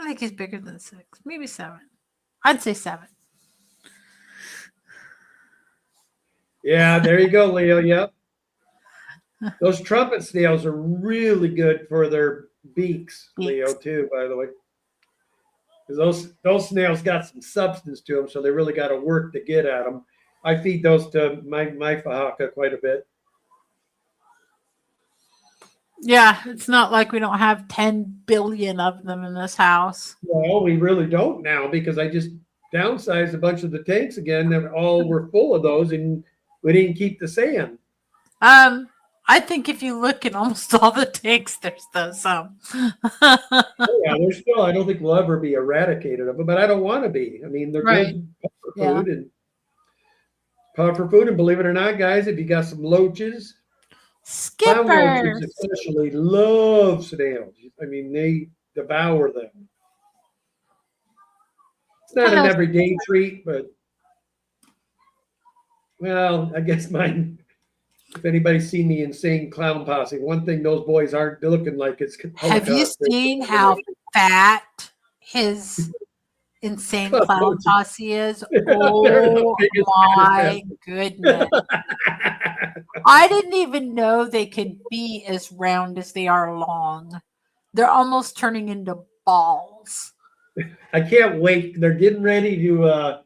I think he's bigger than 6, maybe 7. I'd say 7.
Yeah, there you go, Leo. Yep. Those trumpet snails are really good for their beaks, Leo, too, by the way. Because those snails got some substance to them, so they really got to work to get at them. I feed those to my Fahaka quite a bit.
Yeah, it's not like we don't have 10 billion of them in this house.
Well, we really don't now because I just downsized a bunch of the tanks again. They all were full of those, and we didn't keep the sand.
I think if you look at almost all the tanks, there's some.
Yeah, there's still. I don't think we'll ever be eradicated of them, but I don't want to be. I mean, they're good for food and puffer food. And believe it or not, guys, if you got some loaches,
Skippers
loaches especially love snails. I mean, they devour them. It's not an everyday treat, but well, I guess mine. If anybody's seen the Insane Clown Posse, one thing those boys aren't looking like is.
Have you seen how fat his Insane Clown Posse is? Oh my goodness. I didn't even know they could be as round as they are long. They're almost turning into balls.
I can't wait. They're getting ready to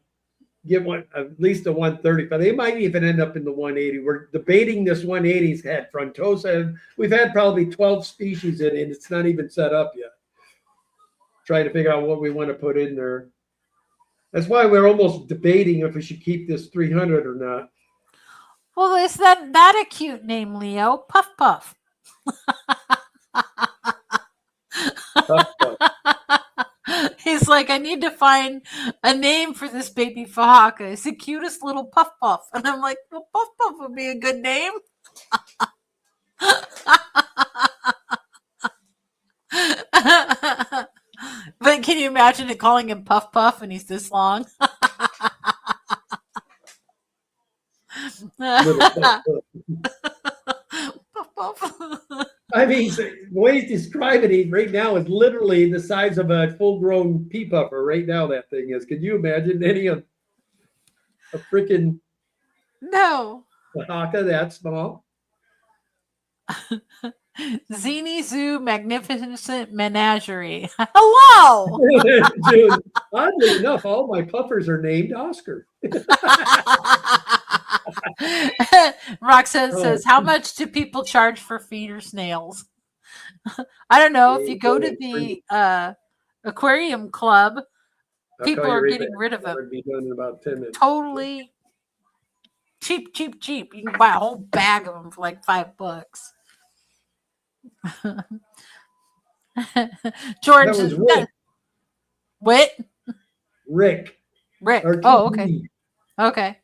get one, at least a 135. They might even end up in the 180. We're debating this 180's had frontosa. We've had probably 12 species in it, and it's not even set up yet. Trying to figure out what we want to put in there. That's why we're almost debating if we should keep this 300 or not.
Well, is that a cute name, Leo? Puff Puff.
Puff Puff.
He's like, I need to find a name for this baby Fahaka. It's the cutest little Puff Puff. And I'm like, well, Puff Puff would be a good name. But can you imagine it calling him Puff Puff and he's this long?
Puff Puff. I mean, the way he's describing it right now is literally the size of a full-grown pea puffer. Right now, that thing is. Can you imagine any of a freaking
no
Fahaka that small?
Zini Zoo Magnificent Menagerie. Hello.
Dude, oddly enough, all my puffers are named Oscar.
Roxanne
Oh,
says, how much do people charge for feeder snails? I don't know. If you go to the aquarium club,
I'll call
people
you
are
right
getting
back.
rid of
I'll
them.
be done in about 10 minutes.
Totally cheap, cheap, cheap. You can buy a whole bag of them for like $5. George,
That was Rick.
What?
Rick.
Rick. Oh, okay.
RTD.
Okay.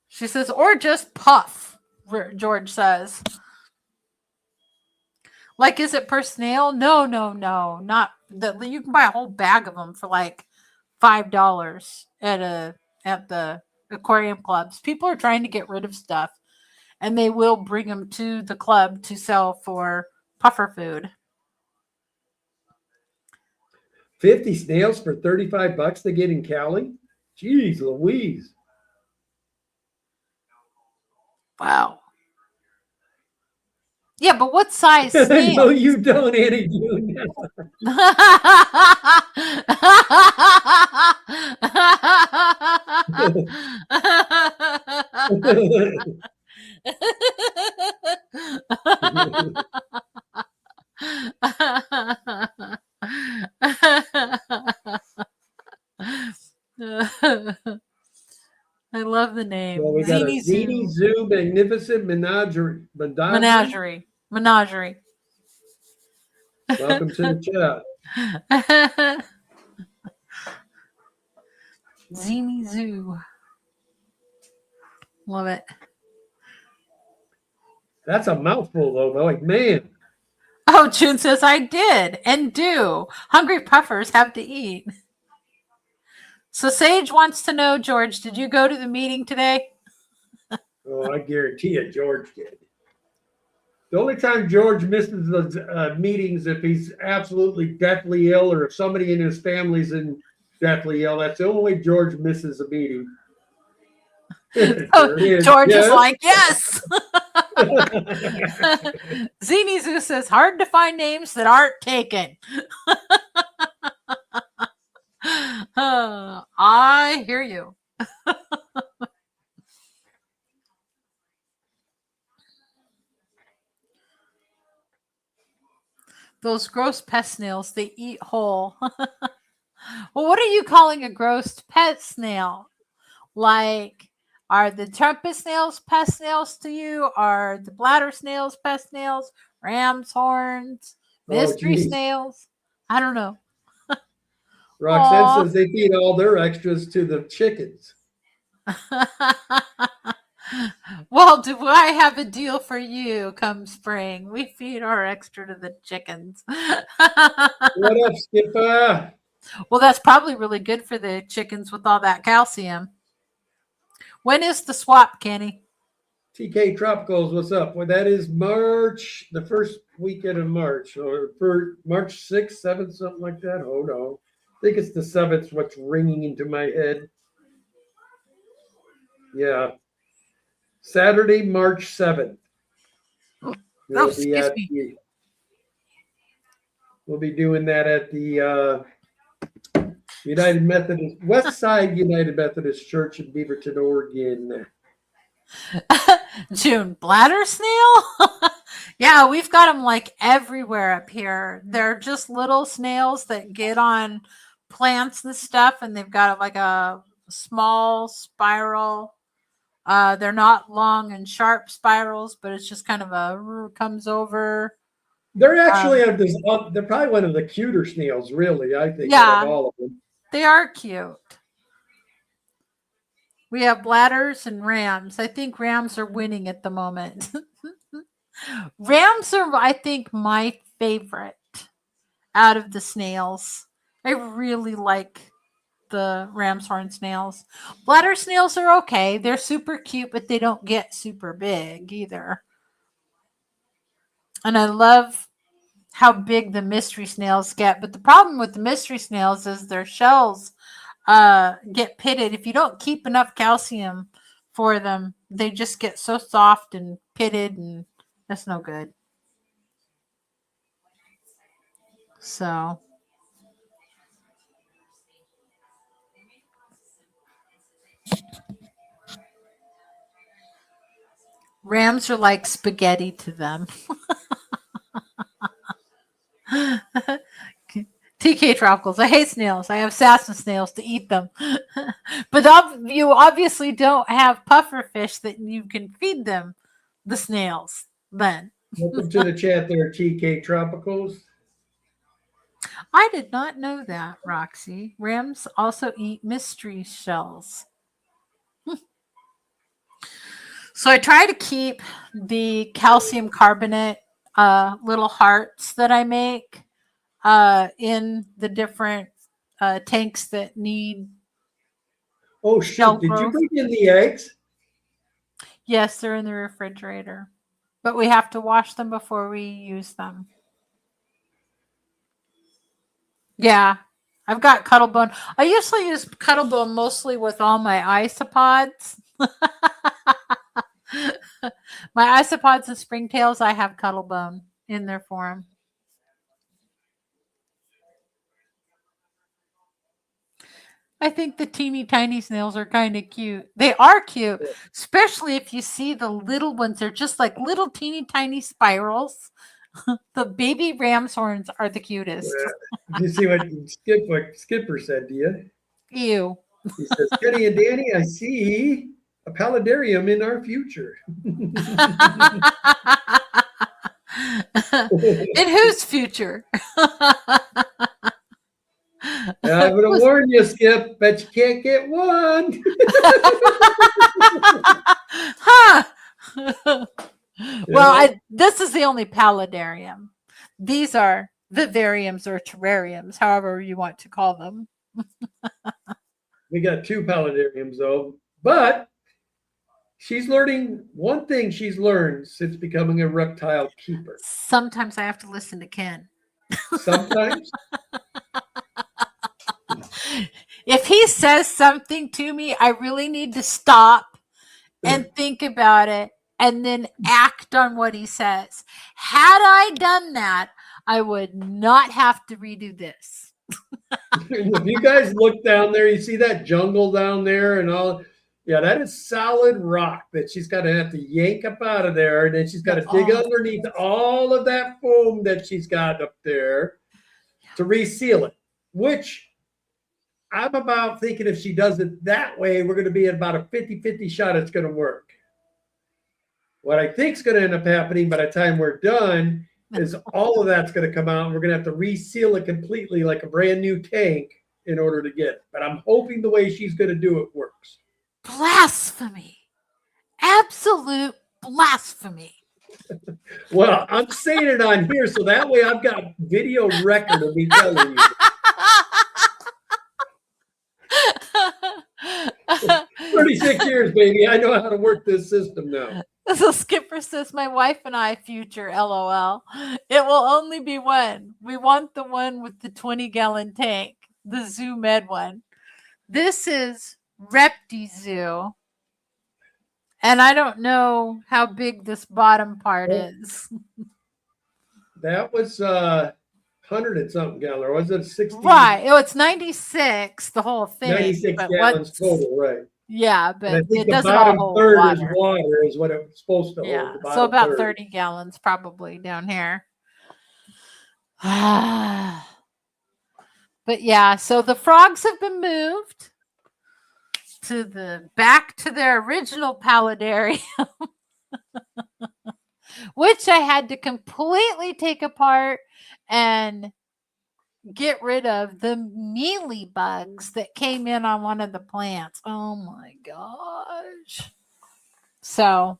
She says, or just puff, George says. Like, is it per snail? No. Not that you can buy a whole bag of them for like $5 at the aquarium clubs. People are trying to get rid of stuff, and they will bring them to the club to sell for puffer food.
50 snails for $35 to get in Cali? Jeez Louise.
Wow. Yeah, but what size snail?
No, you don't, Annie.
I love the name.
Well, we got a
Zini
Zini Zoo Magnificent Menagerie.
Menagerie.
Welcome to the chat.
Zini Zoo. Love it.
That's a mouthful, though. Like, man.
Oh, June says, I did and do. Hungry puffers have to eat. So Sage wants to know, George, did you go to the meeting today?
Oh, I guarantee you, George did. The only time George misses the meetings if he's absolutely deathly ill or if somebody in his family's deathly ill. That's the only way George misses a meeting.
Oh, George is like, yes. Zini Zoo says, hard to find names that aren't taken. I hear you. Those gross pest snails, they eat whole. Well, what are you calling a gross pet snail? Like, are the trumpet snails pest snails to you? Are the bladder snails pest snails? Ram's horns? Mystery snails? I don't know.
Roxanne says they feed all their extras to the chickens.
Well, do I have a deal for you come spring? We feed our extra to the chickens.
What up, Skipper?
Well, that's probably really good for the chickens with all that calcium. When is the swap, Kenny?
TK Tropicals, what's up? Well, that is March, the first weekend of March, or for March 6th, 7th, something like that. Hold on. I think it's the 7th, what's ringing into my head. Yeah. Saturday, March 7th. We'll be doing that at the United Methodist, West Side United Methodist Church in Beaverton, Oregon.
June, bladder snail? Yeah, we've got them like everywhere up here. They're just little snails that get on plants and stuff, and they've got like a small spiral. They're not long and sharp spirals, but it's just kind of comes over.
They're actually they're probably one of the cuter snails, really, I think, out of all of them.
They are cute. We have bladders and rams. I think rams are winning at the moment. Rams are, I think, my favorite out of the snails. I really like the ram's horn snails. Bladder snails are okay. They're super cute, but they don't get super big either. And I love how big the mystery snails get. But the problem with the mystery snails is their shells get pitted. If you don't keep enough calcium for them, they just get so soft and pitted, and That's no good. So rams are like spaghetti to them. TK Tropicals. I hate snails. I have assassin snails to eat them. But you obviously don't have puffer fish that you can feed them the snails then.
Welcome to the chat there, TK Tropicals.
I did not know that, Roxy. Rams also eat mystery shells. So I try to keep the calcium carbonate little hearts that I make in the different tanks that need.
Oh, shit. Did you bring in the eggs?
Yes, they're in the refrigerator. But we have to wash them before we use them. Yeah, I've got Cuttlebone. I usually use Cuttlebone mostly with all my isopods. My isopods and springtails, I have Cuttlebone in there for them. I think the teeny tiny snails are kind of cute. They are cute, especially if you see the little ones. They're just like little teeny tiny spirals. The baby ram's horns are the cutest.
Yeah. You see what Skipper said to you?
Ew.
He says, Kenny and Danny, I see a paludarium in our future.
In whose future?
I'm going to warn you, Skip, bet you can't get one.
Huh. Well, this is the only paludarium. These are vivariums or terrariums, however you want to call them.
We got 2 paludariums, though. But she's learning one thing she's learned since becoming a reptile keeper.
Sometimes I have to listen to Ken.
Sometimes?
If he says something to me, I really need to stop and think about it and then act on what he says. Had I done that, I would not have to redo this.
If you guys look down there, you see that jungle down there and all. Yeah, that is solid rock that she's got to have to yank up out of there. And then she's got to dig underneath all of that foam that she's got up there to reseal it, which I'm about thinking if she does it that way, we're going to be at about a 50-50 shot it's going to work. What I think is going to end up happening by the time we're done is all of that's going to come out and we're going to have to reseal it completely like a brand new tank in order to get it. But I'm hoping the way she's going to do it works.
Blasphemy. Absolute blasphemy.
Well, I'm saying it on here so that way I've got video record of me telling you. 36 years, baby. I know how to work this system now.
So Skipper says, my wife and I future, LOL. It will only be one. We want the one with the 20-gallon tank, the Zoo Med one. This is ReptiZoo. And I don't know how big this bottom part is.
That was 100 and something gallon, or was it 60?
Right. Oh, it's 96, the whole thing.
96 gallons total, right.
Yeah, but
I think
it doesn't
the bottom
hold
third
water.
is water, is what it's supposed to
Yeah,
hold.
so about
third.
30 gallons probably down here. But yeah, so the frogs have been moved to back to their original paludarium, which I had to completely take apart and get rid of the mealy bugs that came in on one of the plants. Oh my gosh. So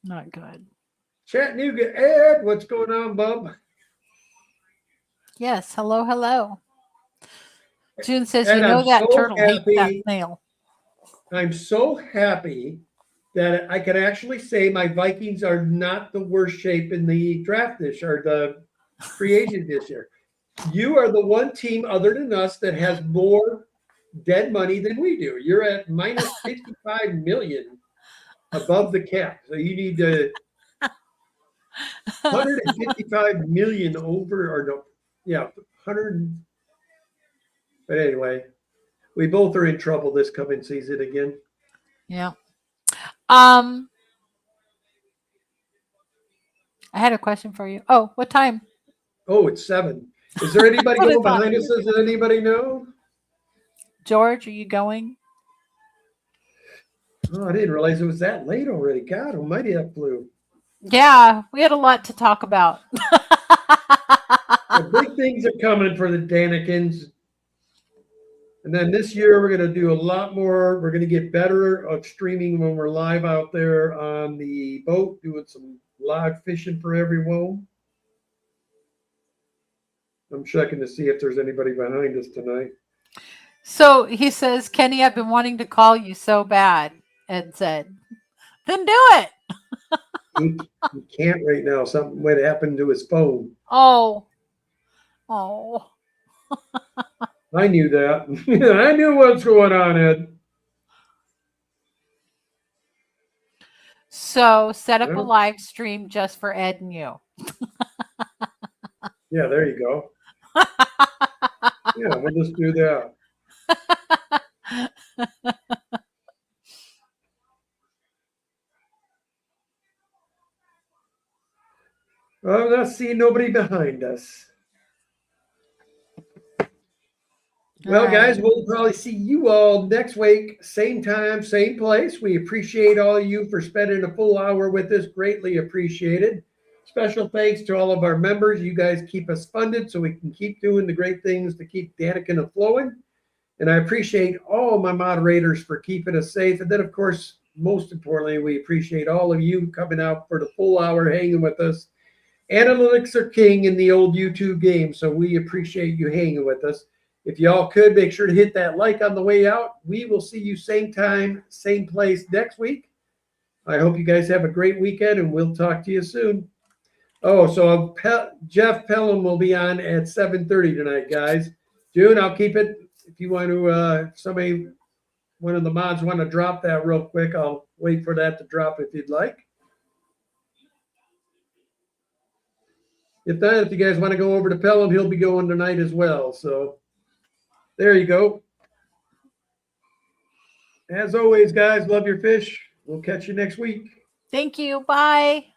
not good.
Chattanooga Ed, what's going on, bub?
Yes, hello. June says,
And
you know
I'm
that
so
turtle hates that
happy.
snail.
I'm so happy that I can actually say my Vikings are not the worst shape in the draft this year, or the free agent this year. You are the one team other than us that has more dead money than we do. You're at minus 55 million. above the cap. So you need to 155 million over, or no, yeah, 100. But anyway, we both are in trouble this coming season again.
Yeah. I had a question for you. Oh, what time?
Oh, it's 7. Is there anybody
What I
going
thought.
behind us? Does anybody know?
George, are you going?
Oh, I didn't realize it was that late already. God almighty, that flew.
Yeah, we had a lot to talk about.
The big things are coming for the Danikins. And then this year, we're going to do a lot more. We're going to get better at streaming when we're live out there on the boat, doing some live fishing for everyone. I'm checking to see if there's anybody behind us tonight.
So he says, Kenny, I've been wanting to call you so bad. Ed said, then do it.
He can't right now. Something might happen to his phone.
Oh.
I knew that. I knew what's going on, Ed.
So set up a
Well,
live stream just for Ed and you.
yeah, there you go. Yeah, we'll just do that. I'm not seeing nobody behind us. Well,
All
guys,
right.
we'll probably see you all next week, same time, same place. We appreciate all of you for spending a full hour with us. Greatly appreciated. Special thanks to all of our members. You guys keep us funded so we can keep doing the great things to keep Daniken aflowing. And I appreciate all my moderators for keeping us safe. And then, of course, most importantly, we appreciate all of you coming out for the full hour hanging with us. Analytics are king in the old YouTube game, so we appreciate you hanging with us. If y'all could, make sure to hit that like on the way out. We will see you same time, same place next week. I hope you guys have a great weekend, and we'll talk to you soon. Oh, so Jeff Pelham will be on at 7:30 tonight, guys. June, I'll keep it. If you want to, somebody, one of the mods want to drop that real quick, I'll wait for that to drop if you'd like. If not, if you guys want to go over to Pelham, he'll be going tonight as well. So there you go. As always, guys, love your fish. We'll catch you next week.
Thank you. Bye.